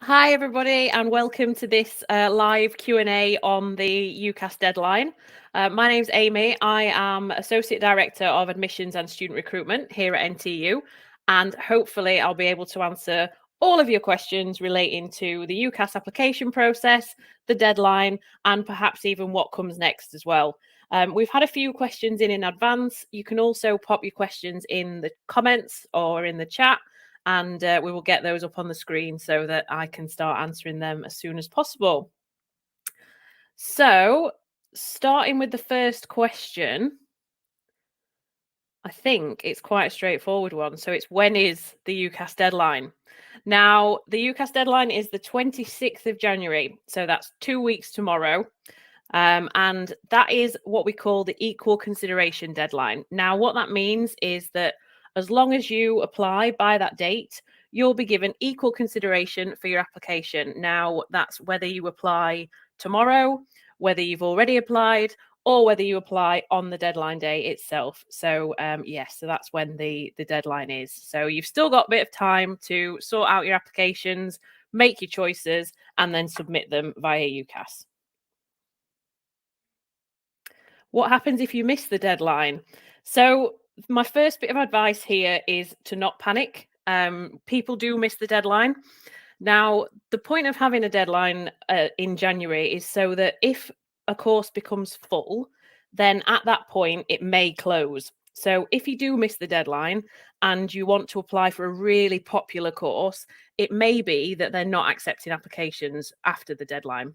Hi, everybody, and welcome to this live Q&A on the UCAS deadline. My name's Amy. I am Associate Director of Admissions and Student Recruitment here at NTU, and hopefully I'll be able to answer all of your questions relating to the UCAS application process, the deadline, and perhaps even what comes next as well. We've had a few questions in advance. You can also pop your questions in the comments or in the chat, and we will get those up on the screen so that I can start answering them as soon as possible. So, starting with the first question, I think it's quite a straightforward one. So it's when is the UCAS deadline? Now, the UCAS deadline is the 26th of January. So that's 2 weeks tomorrow. And that is what we call the equal consideration deadline. Now, what that means is that as long as you apply by that date, you'll be given equal consideration for your application. Now, that's whether you apply tomorrow, whether you've already applied, or whether you apply on the deadline day itself. So yes, so that's when the deadline is. So you've still got a bit of time to sort out your applications, make your choices, and then submit them via UCAS. What happens if you miss the deadline? So my first bit of advice here is to not panic. People do miss the deadline. Now, the point of having a deadline in January is so that if a course becomes full, then at that point it may close. So if you do miss the deadline and you want to apply for a really popular course, it may be that they're not accepting applications after the deadline.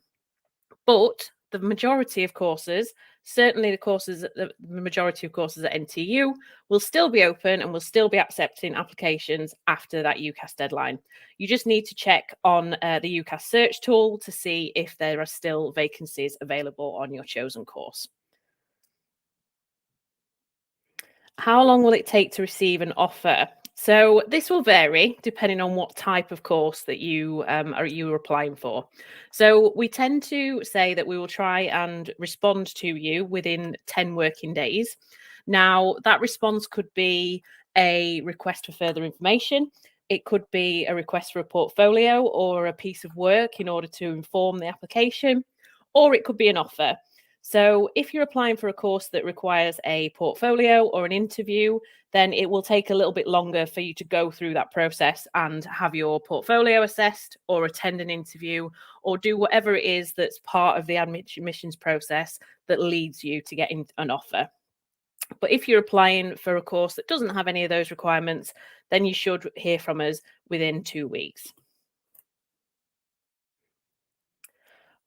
But the majority of courses, certainly the majority of courses at NTU, will still be open and will still be accepting applications after that UCAS deadline. You just need to check on the UCAS search tool to see if there are still vacancies available on your chosen course. How long will it take to receive an offer? So this will vary depending on what type of course that you are applying for. So we tend to say that we will try and respond to you within 10 working days. Now, that response could be a request for further information. It could be a request for a portfolio or a piece of work in order to inform the application, or it could be an offer. So if you're applying for a course that requires a portfolio or an interview, then it will take a little bit longer for you to go through that process and have your portfolio assessed or attend an interview or do whatever it is that's part of the admissions process that leads you to getting an offer. But if you're applying for a course that doesn't have any of those requirements, then you should hear from us within 2 weeks.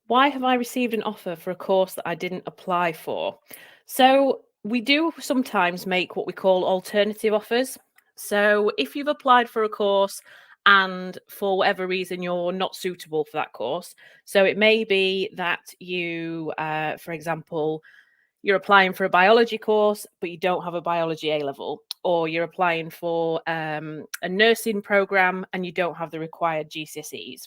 Why have I received an offer for a course that I didn't apply for? So, we do sometimes make what we call alternative offers. So, if you've applied for a course and for whatever reason you're not suitable for that course, so it may be that you, for example, you're applying for a biology course, but you don't have a biology A level, or you're applying for a nursing program and you don't have the required GCSEs.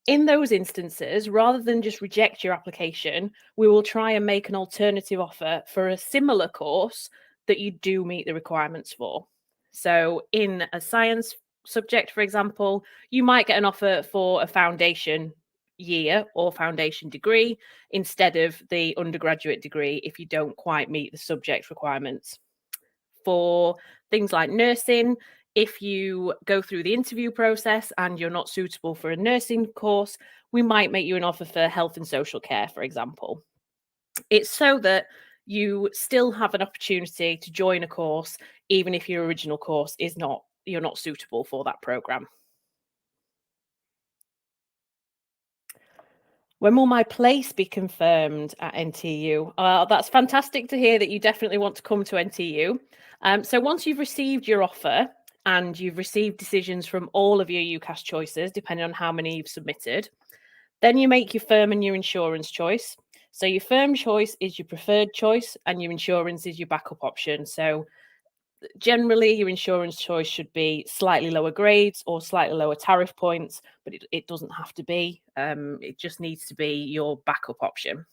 In those instances, rather than just reject your application, we will try and make an alternative offer for a similar course that you do meet the requirements for. So, in a science subject, for example, you might get an offer for a foundation year or foundation degree instead of the undergraduate degree if you don't quite meet the subject requirements. For things like nursing, if you go through the interview process and you're not suitable for a nursing course, we might make you an offer for health and social care, for example. It's so that you still have an opportunity to join a course, even if your original course you're not suitable for that program. When will my place be confirmed at NTU? That's fantastic to hear that you definitely want to come to NTU. So once you've received your offer and you've received decisions from all of your UCAS choices, depending on how many you've submitted, then you make your firm and your insurance choice. So your firm choice is your preferred choice and your insurance is your backup option. So generally, your insurance choice should be slightly lower grades or slightly lower tariff points, but it doesn't have to be. It just needs to be your backup option.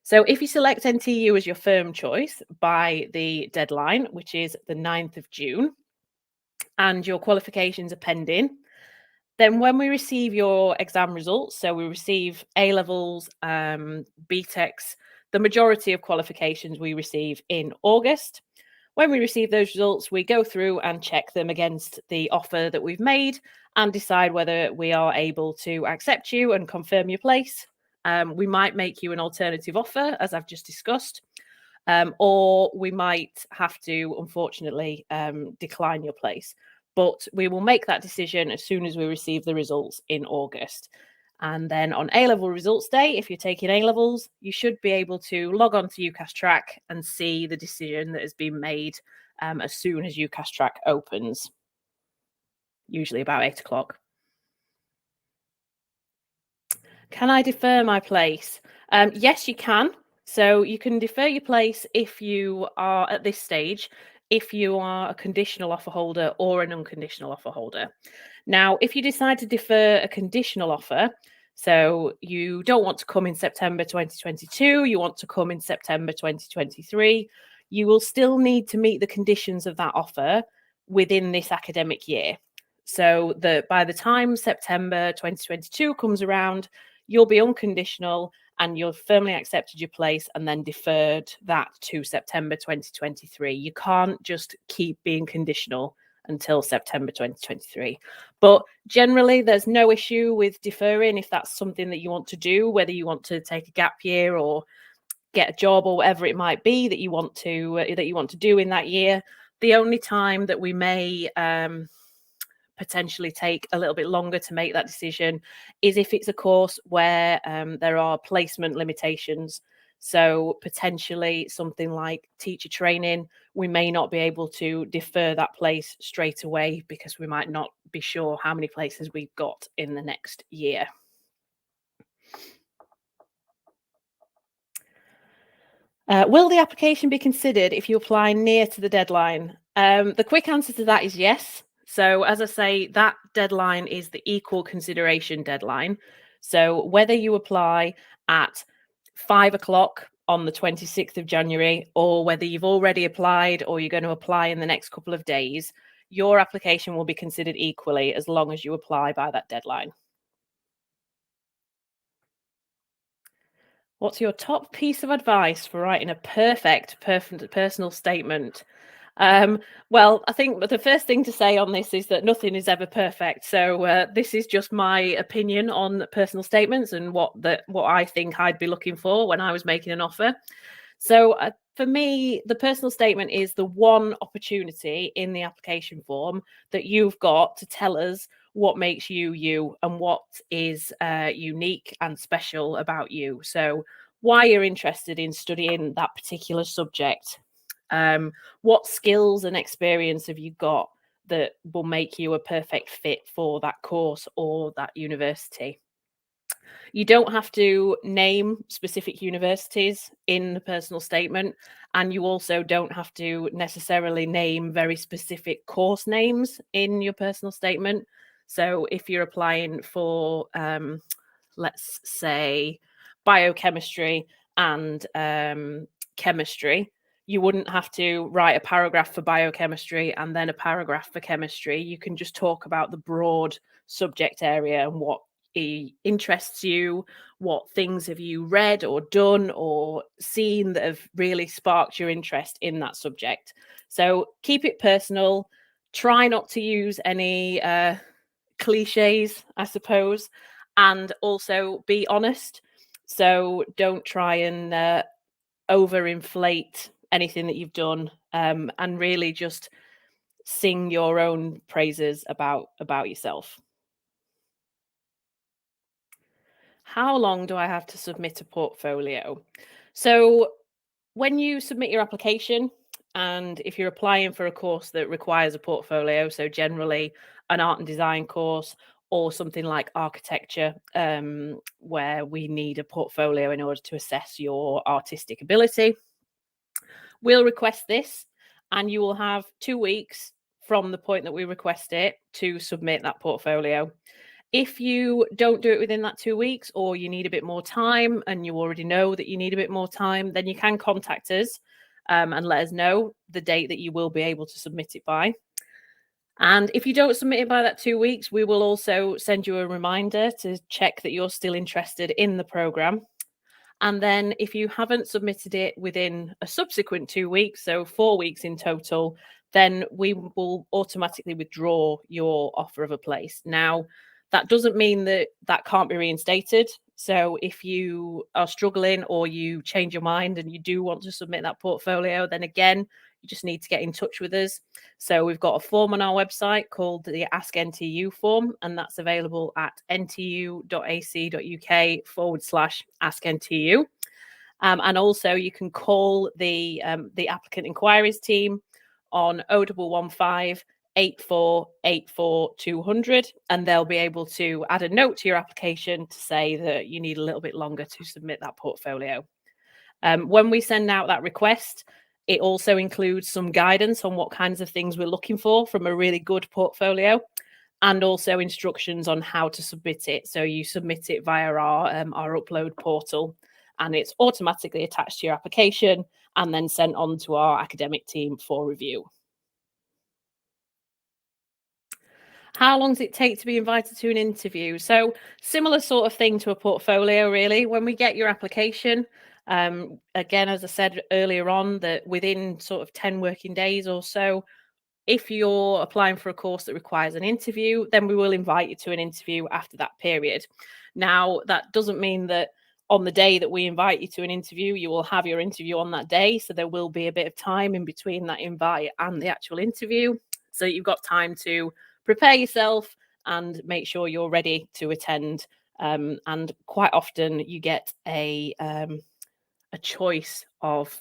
So if you select NTU as your firm choice by the deadline, which is the 9th of June, and your qualifications are pending, Then when we receive your exam results, so we receive A-levels, BTECs, the majority of qualifications we receive in August. When we receive those results, we go through and check them against the offer that we've made and decide whether we are able to accept you and confirm your place. We might make you an alternative offer, as I've just discussed, or we might have to, unfortunately, decline your place. But we will make that decision as soon as we receive the results in August. And then on A-level results day, if you're taking A-levels, you should be able to log on to UCAS Track and see the decision that has been made as soon as UCAS Track opens, usually about 8 o'clock. Can I defer my place? Yes, you can. So you can defer your place if you are at this stage, if you are a conditional offer holder or an unconditional offer holder. Now, if you decide to defer a conditional offer, so you don't want to come in September 2022, you want to come in September 2023, you will still need to meet the conditions of that offer within this academic year. So that by the time September 2022 comes around, you'll be unconditional and you've firmly accepted your place and then deferred that to September 2023. You can't just keep being conditional until September 2023. But generally, there's no issue with deferring if that's something that you want to do, whether you want to take a gap year or get a job or whatever it might be that you want to do in that year. The only time that we may potentially take a little bit longer to make that decision is if it's a course where there are placement limitations. So potentially something like teacher training, we may not be able to defer that place straight away because we might not be sure how many places we've got in the next year. Will the application be considered if you apply near to the deadline? The quick answer to that is yes. So as I say, that deadline is the equal consideration deadline. So whether you apply at 5 o'clock on the 26th of January, or whether you've already applied or you're going to apply in the next couple of days, your application will be considered equally as long as you apply by that deadline. What's your top piece of advice for writing a perfect personal statement? Well, I think the first thing to say on this is that nothing is ever perfect. So this is just my opinion on personal statements and what I think I'd be looking for when I was making an offer. So for me, the personal statement is the one opportunity in the application form that you've got to tell us what makes you you and what is unique and special about you. So why you're interested in studying that particular subject. What skills and experience have you got that will make you a perfect fit for that course or that university? You don't have to name specific universities in the personal statement, and you also don't have to necessarily name very specific course names in your personal statement. So if you're applying for, let's say, biochemistry and chemistry, you wouldn't have to write a paragraph for biochemistry and then a paragraph for chemistry. You can just talk about the broad subject area and what interests you, what things have you read or done or seen that have really sparked your interest in that subject. So keep it personal. Try not to use any cliches, I suppose, and also be honest. So don't try and overinflate anything that you've done, and really just sing your own praises about yourself. How long do I have to submit a portfolio? So when you submit your application, and if you're applying for a course that requires a portfolio, so generally an art and design course or something like architecture, where we need a portfolio in order to assess your artistic ability, we'll request this and you will have 2 weeks from the point that we request it to submit that portfolio. If you don't do it within that 2 weeks, or you need a bit more time and you already know that you need a bit more time, then you can contact us and let us know the date that you will be able to submit it by. And if you don't submit it by that 2 weeks, we will also send you a reminder to check that you're still interested in the program. And then if you haven't submitted it within a subsequent 2 weeks, so 4 weeks in total, then we will automatically withdraw your offer of a place. Now, that doesn't mean that that can't be reinstated. So if you are struggling or you change your mind and you do want to submit that portfolio, then again, you just need to get in touch with us. So we've got a form on our website called the Ask NTU form, and that's available at ntu.ac.uk/Ask NTU. And also you can call the applicant inquiries team on 0115 8484 200, and they'll be able to add a note to your application to say that you need a little bit longer to submit that portfolio. When we send out that request, it also includes some guidance on what kinds of things we're looking for from a really good portfolio, and also instructions on how to submit it. So you submit it via our upload portal, and it's automatically attached to your application and then sent on to our academic team for review. How long does it take to be invited to an interview? So similar sort of thing to a portfolio, really. When we get your application, again, as I said earlier on, that within sort of 10 working days or so, if you're applying for a course that requires an interview, then we will invite you to an interview after that period. Now, that doesn't mean that on the day that we invite you to an interview, you will have your interview on that day. So there will be a bit of time in between that invite and the actual interview. So you've got time to prepare yourself and make sure you're ready to attend. And quite often you get a choice of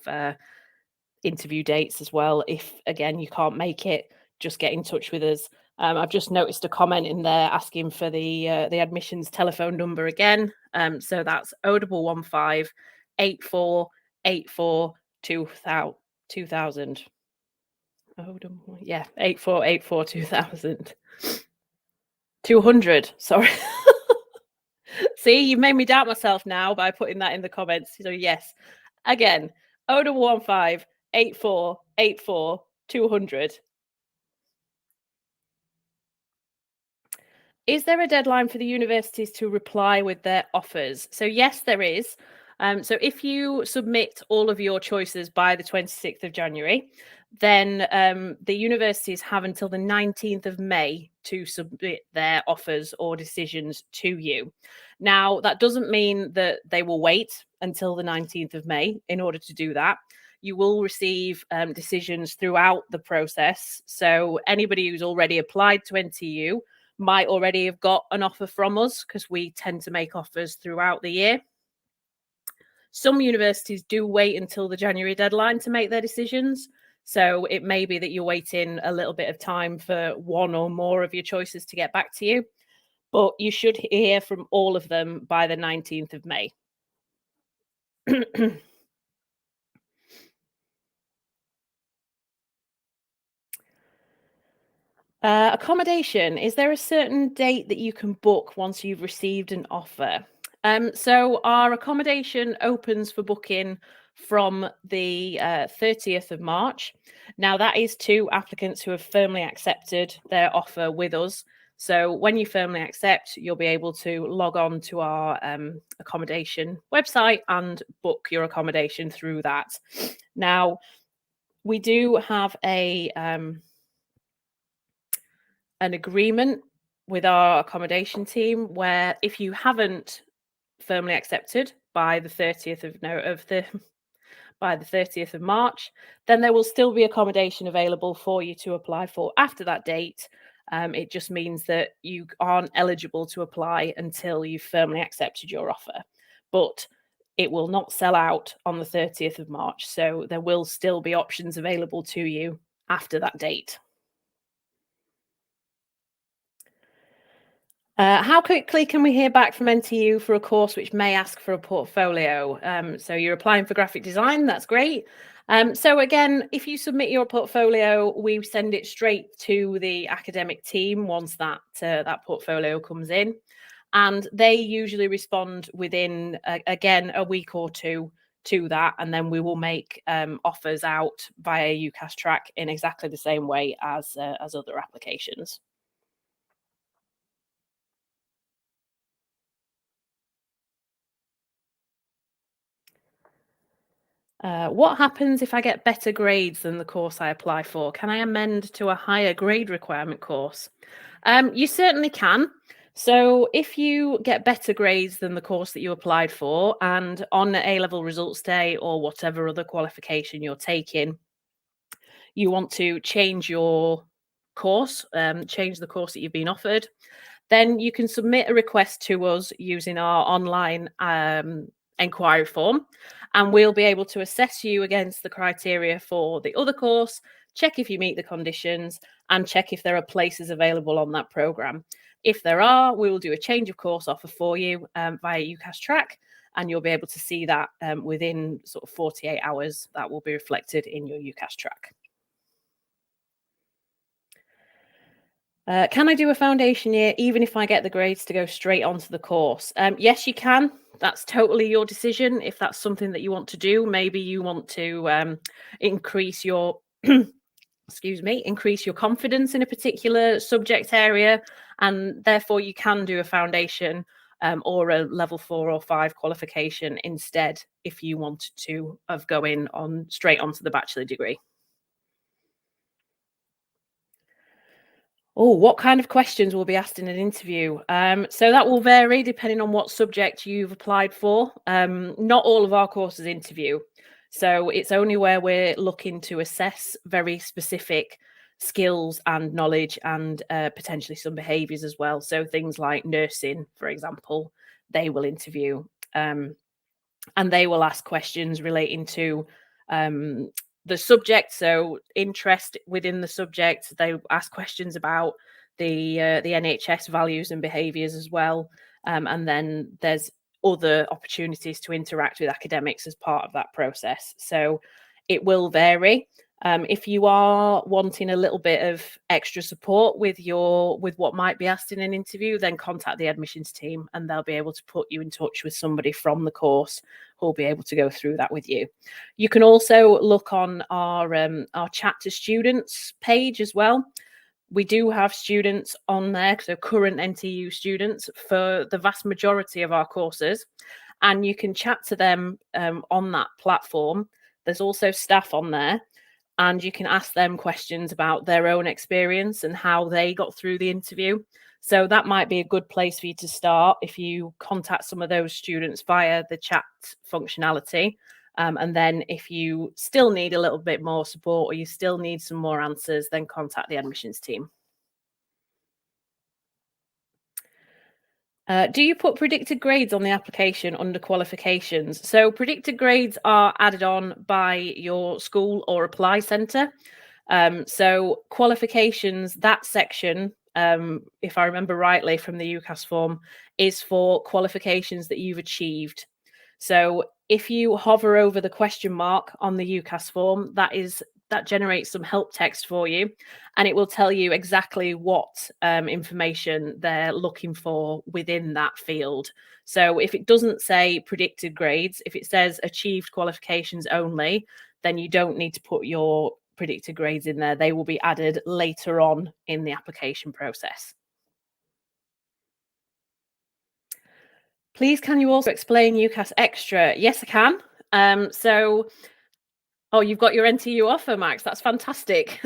interview dates as well. If again you can't make it, just get in touch with us. I've just noticed a comment in there asking for the admissions telephone number again. So that's 0115 8484 2000. Yeah, 8484 2000. 200. Sorry. See, you've made me doubt myself now by putting that in the comments. So yes, again, 0115 8484 200. Is there a deadline for the universities to reply with their offers? So yes, there is. So if you submit all of your choices by the 26th of January, then the universities have until the 19th of May to submit their offers or decisions to you. Now, that doesn't mean that they will wait until the 19th of May in order to do that. You will receive decisions throughout the process. So anybody who's already applied to NTU might already have got an offer from us, because we tend to make offers throughout the year. Some universities do wait until the January deadline to make their decisions. So it may be that you're waiting a little bit of time for one or more of your choices to get back to you, but you should hear from all of them by the 19th of May. Accommodation. Is there a certain date that you can book once you've received an offer? So our accommodation opens for booking from the 30th of March. Now, that is to applicants who have firmly accepted their offer with us. So when you firmly accept, you'll be able to log on to our accommodation website and book your accommodation through that. Now, we do have an agreement with our accommodation team where if you haven't firmly accepted by the 30th of March, then there will still be accommodation available for you to apply for after that date. It just means that you aren't eligible to apply until you've firmly accepted your offer. But it will not sell out on the 30th of March. So there will still be options available to you after that date. How quickly can we hear back from NTU for a course which may ask for a portfolio? So you're applying for graphic design, that's great. So again, if you submit your portfolio, we send it straight to the academic team once that portfolio comes in. And they usually respond within, again, a week or two to that, and then we will make offers out via UCAS track in exactly the same way as other applications. What happens if I get better grades than the course I apply for? Can I amend to a higher grade requirement course? You certainly can. So if you get better grades than the course that you applied for, and on A-level results day or whatever other qualification you're taking, you want to change your course, change the course that you've been offered, then you can submit a request to us using our online enquiry form, and we'll be able to assess you against the criteria for the other course, check if you meet the conditions, and check if there are places available on that program. If there are, we will do a change of course offer for you via UCAS track, and you'll be able to see that within sort of 48 hours. That will be reflected in your UCAS track. Can I do a foundation year even if I get the grades to go straight onto the course? Yes, you can. That's totally your decision. If that's something that you want to do, maybe you want to increase your increase your confidence in a particular subject area, and therefore you can do a foundation or a level 4 or 5 qualification instead if you wanted to of going on straight onto the bachelor degree. Oh, what kind of questions will be asked in an interview? So that will vary depending on what subject you've applied for. Not all of our courses interview. So it's only where we're looking to assess very specific skills and knowledge and potentially some behaviours as well. So things like nursing, for example, they will interview. And they will ask questions relating to the subject, so interest within the subject. They ask questions about the NHS values and behaviours as well, and then there's other opportunities to interact with academics as part of that process. So it will vary. If you are wanting a little bit of extra support with what might be asked in an interview, then contact the admissions team and they'll be able to put you in touch with somebody from the course who'll be able to go through that with you. You can also look on our chat to students page as well. We do have students on there, so current NTU students for the vast majority of our courses, and you can chat to them on that platform. There's also staff on there, and you can ask them questions about their own experience and how they got through the interview. So that might be a good place for you to start if you contact some of those students via the chat functionality. And then if you still need a little bit more support or you still need some more answers, then contact the admissions team. Do you put predicted grades on the application under qualifications? So predicted grades are added on by your school or apply centre. So qualifications, that section, if I remember rightly from the UCAS form, is for qualifications that you've achieved. So if you hover over the question mark on the UCAS form, that generates some help text for you, and it will tell you exactly what information they're looking for within that field. So if it doesn't say predicted grades, if it says achieved qualifications only, then you don't need to put your predicted grades in there. They will be added later on in the application process. Please, can you also explain UCAS Extra? Yes, I can. Oh, you've got your NTU offer, Max. That's fantastic.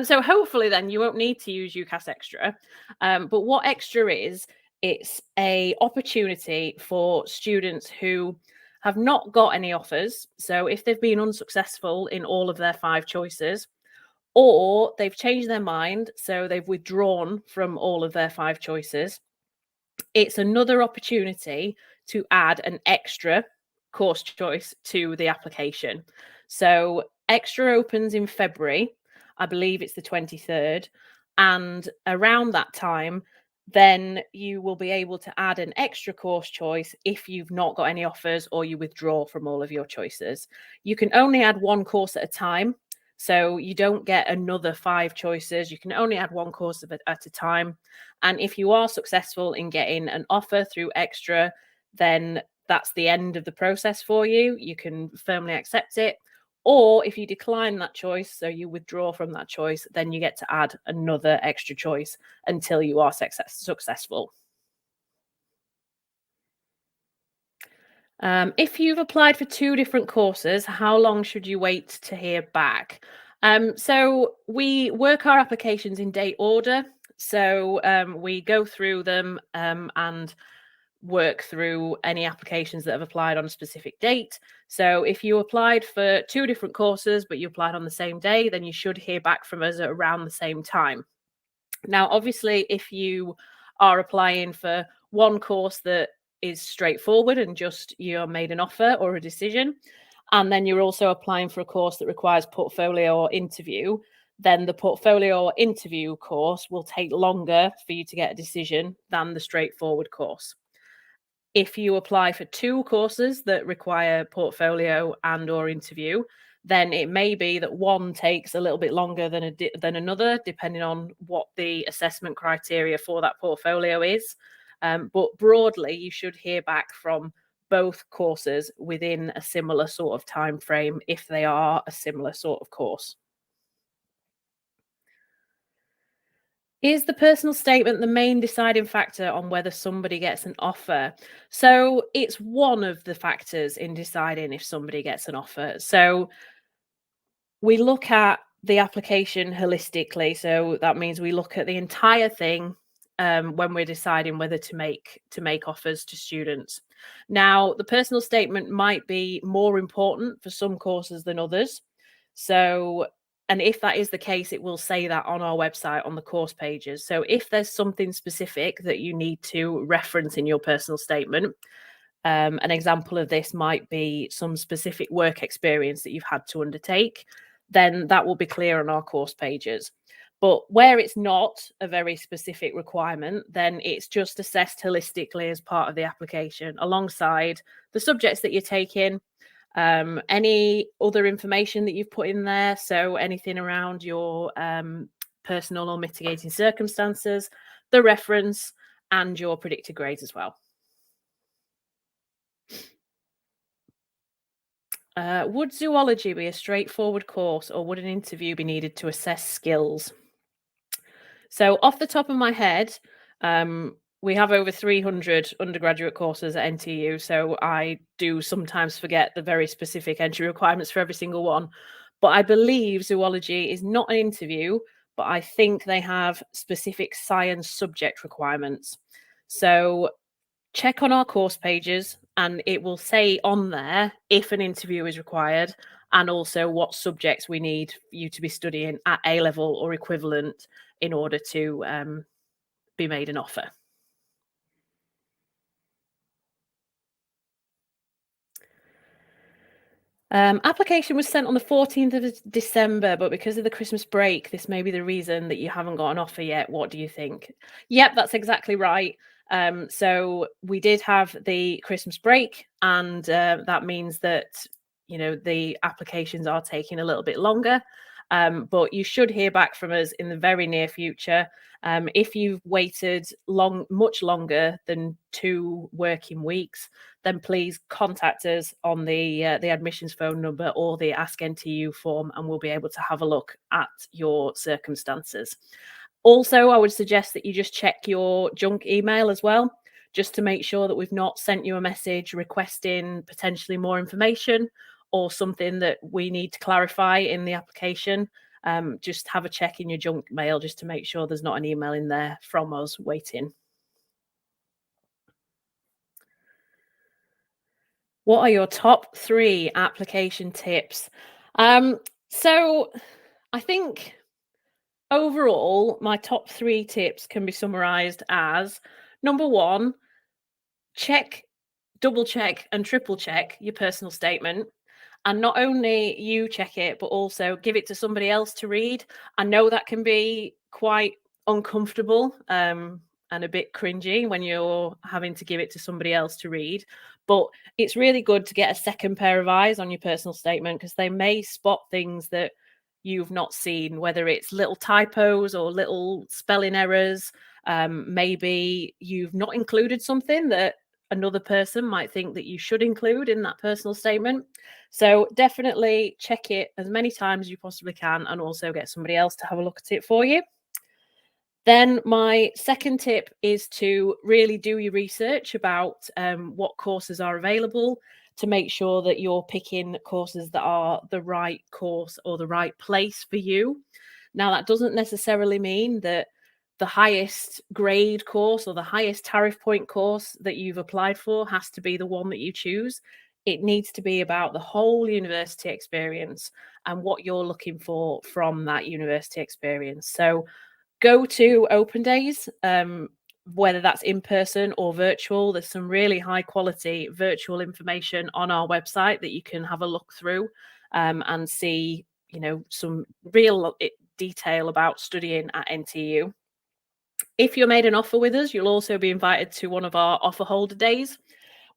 So hopefully then you won't need to use UCAS Extra. But what Extra is, it's a opportunity for students who have not got any offers. So if they've been unsuccessful in all of their 5 choices, or they've changed their mind, so they've withdrawn from all of their 5 choices, it's another opportunity to add an extra course choice to the application. So Extra opens in February, I believe it's the 23rd, and around that time, then you will be able to add an extra course choice if you've not got any offers or you withdraw from all of your choices. You can only add one course at a time, so you don't get another 5 choices. You can only add one course at a time. And if you are successful in getting an offer through Extra, then that's the end of the process for you, you can firmly accept it. Or if you decline that choice, so you withdraw from that choice, then you get to add another extra choice until you are successful. If you've applied for two different courses, how long should you wait to hear back? So we work our applications in date order. So we go through them and work through any applications that have applied on a specific date. So if you applied for two different courses, but you applied on the same day, then you should hear back from us at around the same time. Now, obviously, if you are applying for one course that is straightforward and just you're made an offer or a decision, and then you're also applying for a course that requires portfolio or interview, then the portfolio or interview course will take longer for you to get a decision than the straightforward course. If you apply for two courses that require portfolio and or interview, then it may be that one takes a little bit longer than another, depending on what the assessment criteria for that portfolio is. But broadly, you should hear back from both courses within a similar sort of time frame if they are a similar sort of course. Is the personal statement the main deciding factor on whether somebody gets an offer? So it's one of the factors in deciding if somebody gets an offer. So we look at the application holistically. So that means we look at the entire thing when we're deciding whether to make offers to students. Now, the personal statement might be more important for some courses than others. So, and if that is the case, it will say that on our website on the course pages. So, if there's something specific that you need to reference in your personal statement, an example of this might be some specific work experience that you've had to undertake, then that will be clear on our course pages. But where it's not a very specific requirement, then it's just assessed holistically as part of the application alongside the subjects that you're taking, any other information that you've put in there. So anything around your personal or mitigating circumstances, the reference, and your predicted grades as well. Would zoology be a straightforward course, or would an interview be needed to assess skills? So, off the top of my head, we have over 300 undergraduate courses at NTU. So, I do sometimes forget the very specific entry requirements for every single one. But I believe zoology is not an interview, but I think they have specific science subject requirements. So, check on our course pages and it will say on there if an interview is required and also what subjects we need you to be studying at A level or equivalent in order to be made an offer. Application was sent on the 14th of December, but because of the Christmas break, this may be the reason that you haven't got an offer yet. What do you think? Yep, that's exactly right. So we did have the Christmas break, and that means that the applications are taking a little bit longer. But you should hear back from us in the very near future. If you've waited much longer than 2 working weeks, then please contact us on the admissions phone number or the Ask NTU form, and we'll be able to have a look at your circumstances. Also, I would suggest that you just check your junk email as well, just to make sure that we've not sent you a message requesting potentially more information or something that we need to clarify in the application. Just have a check in your junk mail just to make sure there's not an email in there from us waiting. What are your top 3 application tips? So I think overall, my top 3 tips can be summarized as number 1, check, double check, and triple check your personal statement. And not only you check it, but also give it to somebody else to read. I know that can be quite uncomfortable and a bit cringy when you're having to give it to somebody else to read. But it's really good to get a second pair of eyes on your personal statement because they may spot things that you've not seen, whether it's little typos or little spelling errors. Maybe you've not included something that another person might think that you should include in that personal statement. So definitely check it as many times as you possibly can, and also get somebody else to have a look at it for you. Then my second tip is to really do your research about what courses are available, to make sure that you're picking courses that are the right course or the right place for you. Now, that doesn't necessarily mean that the highest grade course or the highest tariff point course that you've applied for has to be the one that you choose. It needs to be about the whole university experience and what you're looking for from that university experience. So go to open days, whether that's in person or virtual. There's some really high quality virtual information on our website that you can have a look through, and see, some real detail about studying at NTU. If you're made an offer with us, you'll also be invited to one of our offer holder days,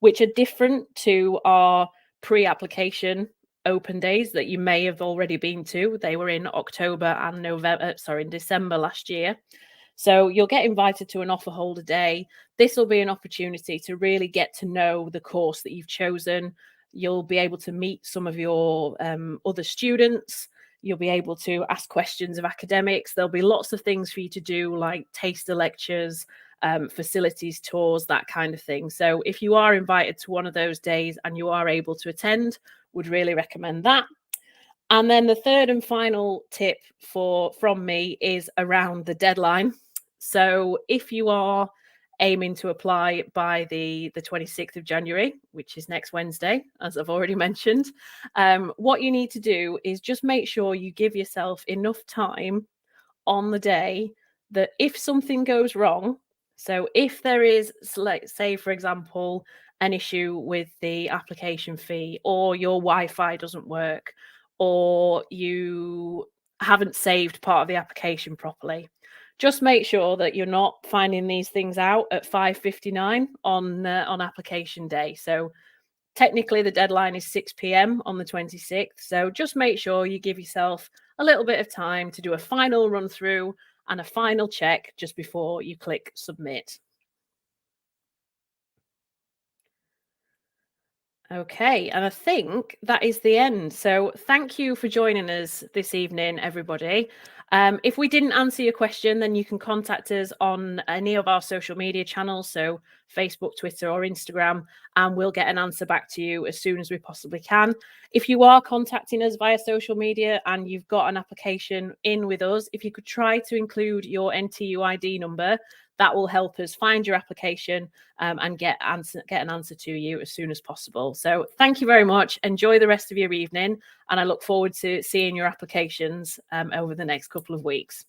which are different to our pre-application open days that you may have already been to. They were in October and in December last year. So you'll get invited to an offer holder day. This will be an opportunity to really get to know the course that you've chosen. You'll be able to meet some of your other students. You'll be able to ask questions of academics. There'll be lots of things for you to do, like taster lectures, facilities tours, that kind of thing. So if you are invited to one of those days and you are able to attend, would really recommend that. And then the third and final tip from me is around the deadline. So if you are aiming to apply by the 26th of January, which is next Wednesday, as I've already mentioned, what you need to do is just make sure you give yourself enough time on the day that if something goes wrong, so if there is, say, for example, an issue with the application fee, or your Wi-Fi doesn't work, or you haven't saved part of the application properly, just make sure that you're not finding these things out at 5:59 on application day. So technically the deadline is 6 p.m. on the 26th. So just make sure you give yourself a little bit of time to do a final run through and a final check just before you click submit. Okay, and I think that is the end. So thank you for joining us this evening, everybody. If we didn't answer your question, then you can contact us on any of our social media channels, so Facebook, Twitter, or Instagram, and we'll get an answer back to you as soon as we possibly can. If you are contacting us via social media and you've got an application in with us, if you could try to include your NTU ID number, that will help us find your application, and get an answer to you as soon as possible. So thank you very much. Enjoy the rest of your evening, and I look forward to seeing your applications over the next couple of weeks.